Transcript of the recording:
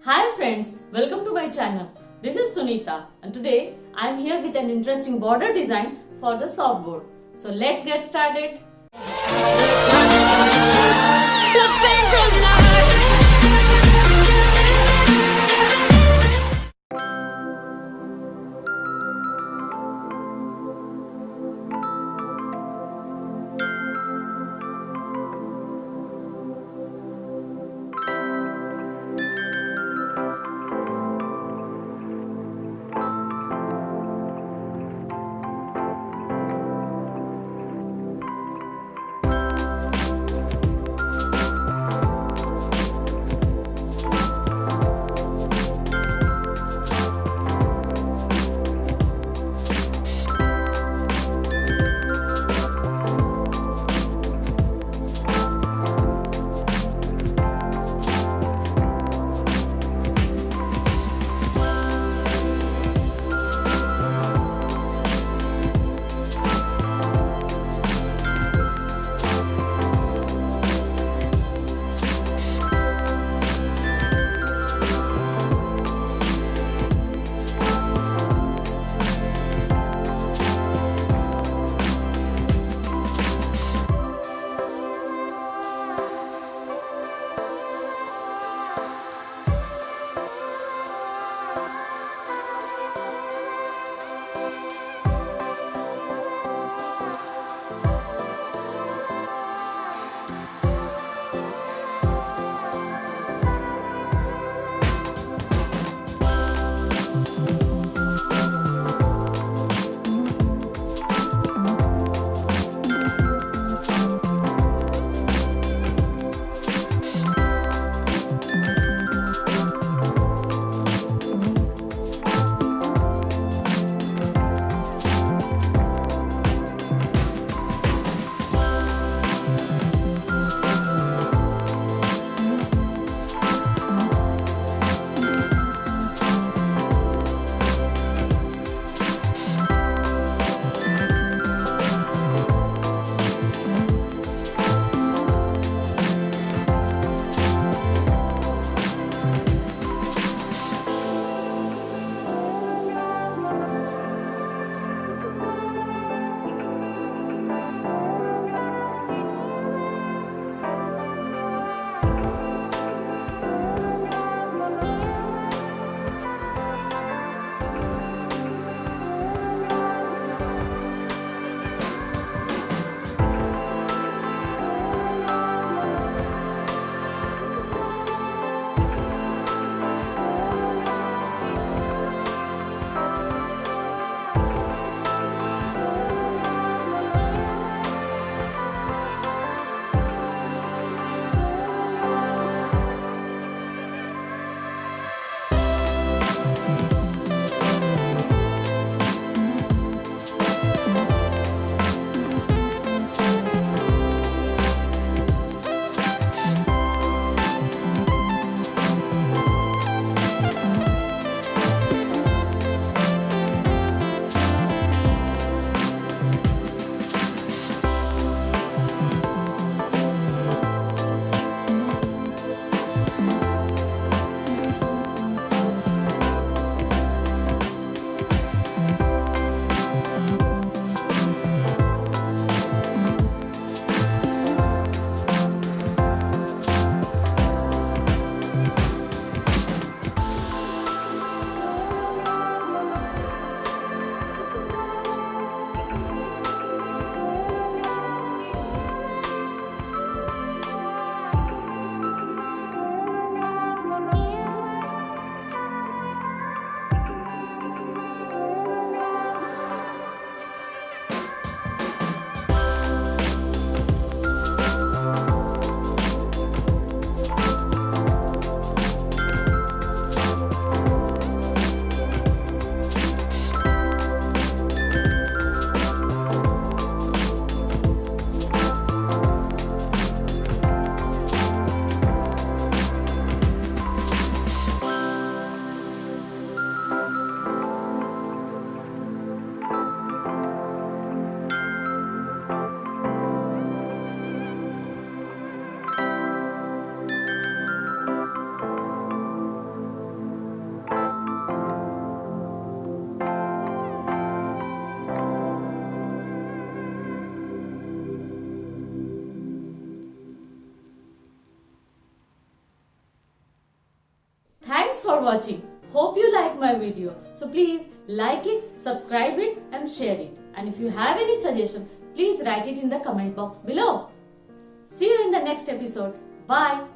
Hi friends, welcome to my channel. This is Sunita and today I am here with an interesting border design for the soft board. So let's get started. Let's synchronize. Thanks for watching. Hope you like my video. So please like it, subscribe it and share it. And if you have any suggestion, please write it in the comment box below. See you in the next episode. Bye.